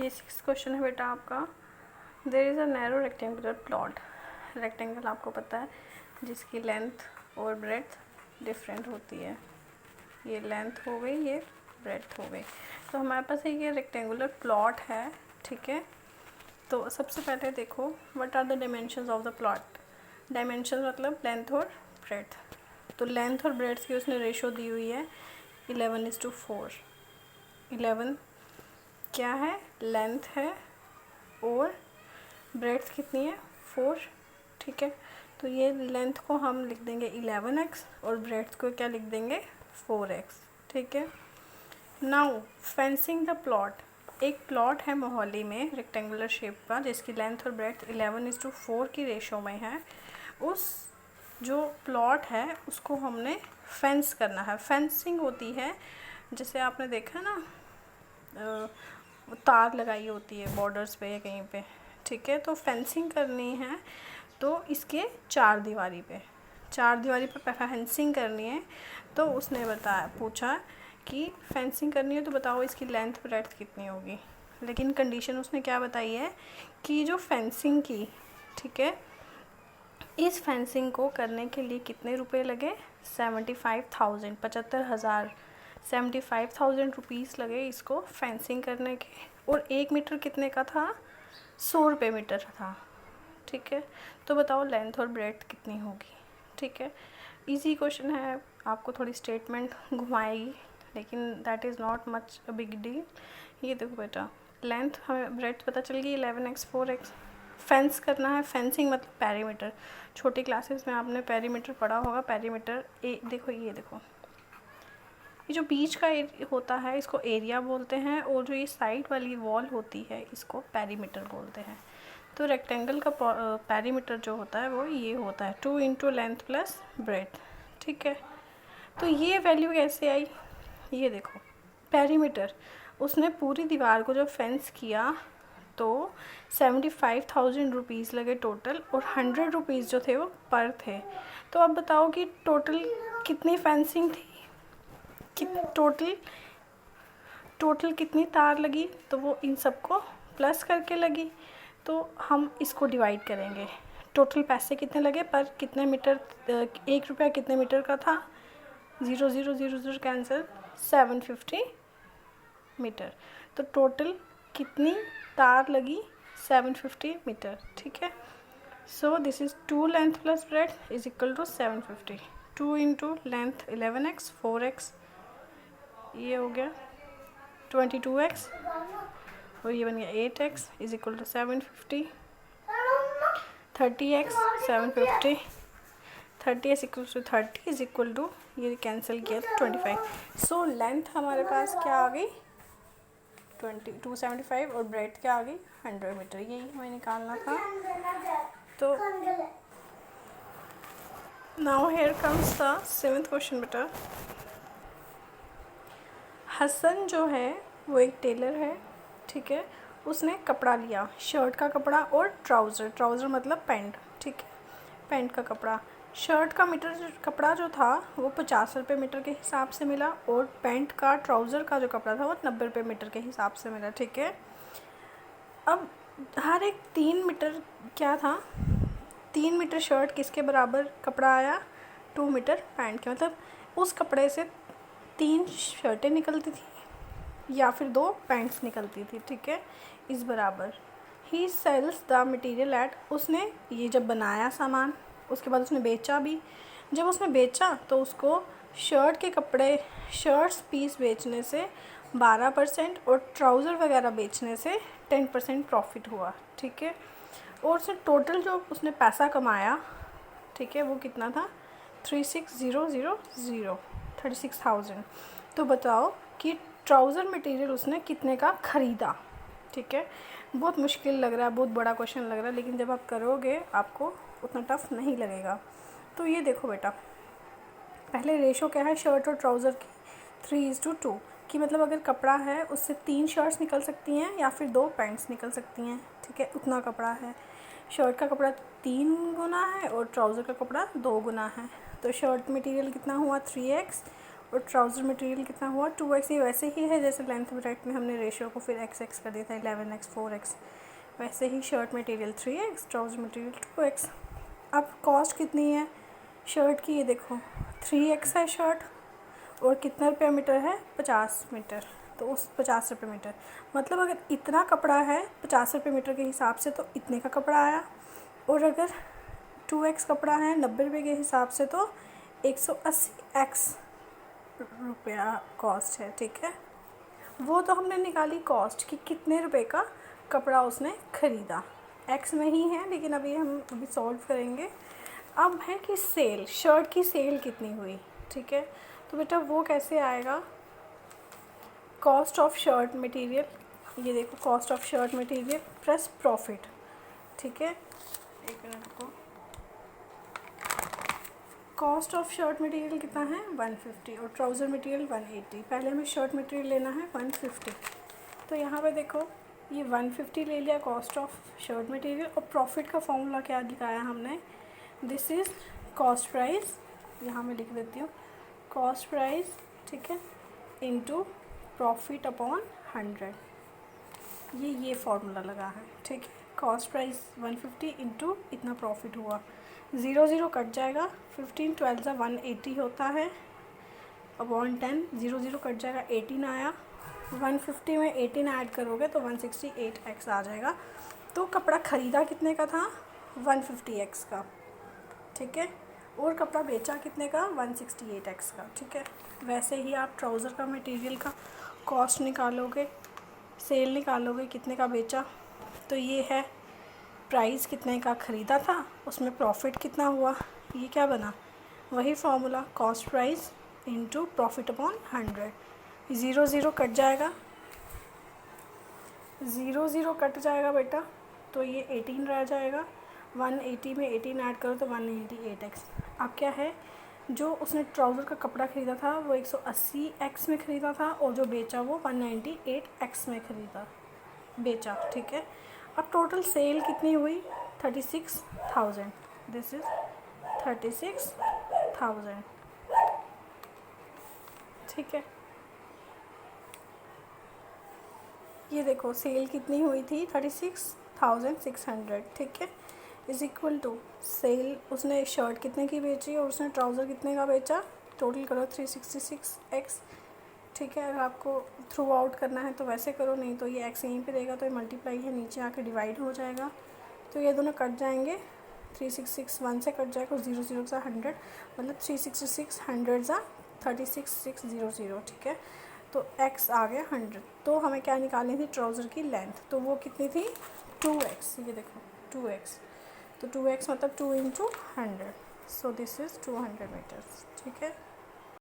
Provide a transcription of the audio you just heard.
ये 6 क्वेश्चन है बेटा आपका। There is a narrow rectangular plot. Rectangle आपको पता है जिसकी लेंथ और ब्रेड्थ डिफरेंट होती है। ये लेंथ हो गई, ये ब्रेड्थ हो गई। तो हमारे पास ये रेक्टेंगुलर प्लॉट है, ठीक है। तो सबसे पहले देखो what are the dimensions of the plot. Dimension मतलब लेंथ और ब्रेड्थ। तो लेंथ और ब्रेड्थ की उसने रेशो दी हुई है 11:4। 11 क्या है, लेंथ है, और ब्रेड्थ कितनी है, 4, ठीक है। तो ये लेंथ को हम लिख देंगे 11x और ब्रेड्थ को क्या लिख देंगे 4x, ठीक है। Now fencing the plot. एक प्लॉट है मोहाली में रेक्टेंगुलर शेप का जिसकी लेंथ और ब्रेड्थ 11:4 की रेशो में है। उस जो प्लॉट है उसको हमने फेंस करना है। फेंसिंग होती है जैसे आपने देखा ना, तार लगाई होती है बॉर्डर्स पे या कहीं पे, ठीक है। तो फेंसिंग करनी है तो इसके चार दीवारी पे फेंसिंग करनी है। तो उसने पूछा कि फेंसिंग करनी है तो बताओ इसकी लेंथ ब्रेड्थ कितनी होगी। लेकिन कंडीशन उसने क्या बताई है कि जो फेंसिंग की, ठीक है, इस फेंसिंग को करने के लिए कितने रुपए लगे, 75,000, 75,000, 75,000 रुपीज़ लगे इसको फेंसिंग करने के। और 1 मीटर कितने का था, 100 रुपये मीटर था, ठीक है। तो बताओ लेंथ और ब्रेड्थ कितनी होगी, ठीक है। इजी क्वेश्चन है, आपको थोड़ी स्टेटमेंट घुमाएगी लेकिन that is not much a big deal. ये देखो बेटा, लेंथ हमें ब्रेड्थ पता चल गई 11x 4x। फेंस करना है, फेंसिंग मतलब पेरीमीटर। छोटी क्लासेस में आपने पेरीमीटर पढ़ा होगा। पेरीमीटर देखो, ये देखो, ये जो बीच का होता है इसको एरिया बोलते हैं, और जो ये साइड वाली वॉल होती है इसको पेरीमीटर बोलते हैं। तो रेक्टेंगल का पेरीमीटर जो होता है वो ये होता है 2 इंटू लेंथ प्लस ब्रेड्थ, ठीक है। तो ये वैल्यू कैसे आई, ये देखो, पेरीमीटर उसने पूरी दीवार को जब फेंस किया तो 75,000 रुपीज़ लगे टोटल, और 100 रुपीज़ जो थे वो पर थे। तो अब बताओ कि टोटल कितनी फेंसिंग थी, टोटल कितनी तार लगी। तो वो इन सबको प्लस करके लगी। तो हम इसको डिवाइड करेंगे, टोटल पैसे कितने लगे पर कितने मीटर, 1 रुपया कितने मीटर का था, 0 0 0 0 कैंसिल, 750 मीटर। तो टोटल कितनी तार लगी, 750 मीटर, ठीक है। So this is 2 length plus breadth is equal to 750। 2 into length 11x 4x, ये हो गया 22x, और ये बन गया 8x is equal to 750। 30x 750, 30x equal to 30 is equal to, ये कैंसिल किया तो 25। सो लेंथ हमारे पास क्या आ गई 275, और ब्रेड्थ क्या आ गई 100 मीटर। यही हमें निकालना था। तो now here comes the 7th question बेटा। हसन जो है वो एक टेलर है, ठीक है। उसने कपड़ा लिया, शर्ट का कपड़ा और ट्राउज़र मतलब पैंट, ठीक है, पैंट का कपड़ा। शर्ट का मीटर कपड़ा जो था वो 50 रुपये मीटर के हिसाब से मिला, और पैंट का ट्राउज़र का जो कपड़ा था वो 90 रुपये मीटर के हिसाब से मिला, ठीक है। अब हर एक 3 मीटर क्या था, 3 मीटर शर्ट किसके बराबर कपड़ा आया, 2 मीटर पैंट के। मतलब उस कपड़े से 3 शर्टें निकलती थी या फिर 2 पैंट्स निकलती थी, ठीक है, इस बराबर। ही सेल्स द मटीरियल एट, उसने ये जब बनाया सामान उसके बाद उसने बेचा भी। जब उसने बेचा तो उसको शर्ट्स पीस बेचने से 12% और ट्राउज़र वगैरह बेचने से 10% प्रॉफिट हुआ, ठीक है। और उसने टोटल जो उसने पैसा कमाया, ठीक है, वो कितना था 36,000। तो बताओ कि ट्राउज़र मटेरियल उसने कितने का ख़रीदा, ठीक है। बहुत मुश्किल लग रहा है, बहुत बड़ा क्वेश्चन लग रहा है, लेकिन जब आप करोगे आपको उतना टफ नहीं लगेगा। तो ये देखो बेटा, पहले रेशो क्या है शर्ट और ट्राउज़र की, 3:2 कि मतलब अगर कपड़ा है उससे 3 शर्ट्स निकल सकती हैं या फिर 2 पैंट्स निकल सकती हैं, ठीक है, उतना कपड़ा है। शर्ट का कपड़ा 3 गुना है और ट्राउज़र का कपड़ा 2 गुना है। तो शर्ट मटेरियल कितना हुआ 3x, और ट्राउज़र मटेरियल कितना हुआ 2x। ये वैसे ही है जैसे लेंथ ब्रेथ में हमने रेशियो को फिर x कर दिया था 11x 4x, वैसे ही shirt material 3x, trouser material 2x। अब कॉस्ट कितनी है शर्ट की, ये देखो 3x है शर्ट और कितना रुपया मीटर है 50 मीटर, तो उस 50 रुपये मीटर मतलब अगर इतना कपड़ा है 50 रुपये मीटर के हिसाब से तो इतने का कपड़ा आया, और अगर 2x कपड़ा है 90 रुपये के हिसाब से तो 180x रुपया कॉस्ट है। ठीक है, वो तो हमने निकाली कॉस्ट कि कितने रुपए का कपड़ा उसने ख़रीदा, x में ही है, लेकिन अभी हम सॉल्व करेंगे। अब है कि सेल, शर्ट की सेल कितनी हुई। ठीक है, तो बेटा वो कैसे आएगा, कॉस्ट ऑफ शर्ट मटेरियल, ये देखो cost of shirt material plus profit. ठीक है, एक मिनट को, कॉस्ट ऑफ शर्ट मटेरियल कितना है 150 और ट्राउज़र मटेरियल 180। पहले हमें शर्ट मटेरियल लेना है 150, तो यहाँ पे देखो ये 150 ले लिया कॉस्ट ऑफ शर्ट मटेरियल, और प्रॉफिट का फॉर्मूला क्या दिखाया हमने, दिस इज़ कॉस्ट प्राइस, यहाँ मैं लिख देती हूँ कॉस्ट प्राइस, ठीक है, इनटू प्रॉफिट अपॉन 100, ये फॉर्मूला लगा है। ठीक है, कॉस्ट प्राइस 150 इंटू इतना प्रॉफिट हुआ, 0 0 कट जाएगा, 15 12 180 होता है अपॉन 10, 0 0 कट जाएगा, 18 आया, 150 में 18 ऐड करोगे तो 168x आ जाएगा। तो कपड़ा ख़रीदा कितने का था 150x का। ठीक है, और कपड़ा बेचा कितने का 168x का। ठीक है, वैसे ही आप ट्राउज़र का मटेरियल का कॉस्ट निकालोगे, सेल निकालोगे कितने का बेचा, तो ये है प्राइस कितने का ख़रीदा था, उसमें प्रॉफिट कितना हुआ, ये क्या बना वही formula cost price into profit upon 100। 0 0 cut जाएगा, 0 0 कट जाएगा बेटा, तो ये 18 रह जाएगा, 180 में 18 ऐड करो तो 198x। अब क्या है, जो उसने ट्राउज़र का कपड़ा ख़रीदा था वो 180x में ख़रीदा था, और जो बेचा वो 198x में बेचा। ठीक है, अब टोटल सेल कितनी हुई 36,000, दिस इज़ 36,000। ठीक है, ये देखो सेल कितनी हुई थी 36,600। ठीक है, इज़ इक्वल टू सेल, उसने शर्ट कितने की बेची और उसने ट्राउज़र कितने का बेचा, टोटल करो 366x। ठीक है, अगर आपको थ्रू आउट करना है तो वैसे करो, नहीं तो ये x यहीं पे देगा तो ये मल्टीप्लाई है, नीचे आके डिवाइड हो जाएगा, तो ये दोनों कट जाएंगे, 366 1 से कट जाएगा, 0 0 सा 100, मतलब 366 100 सा 36600। ठीक है, तो x आ गया 100। तो हमें क्या निकालनी थी ट्राउज़र की लेंथ, तो वो कितनी थी 2x, ये देखो 2x, तो 2x मतलब 2 × 100, सो दिस इज़ 200 मीटर्स। ठीक है।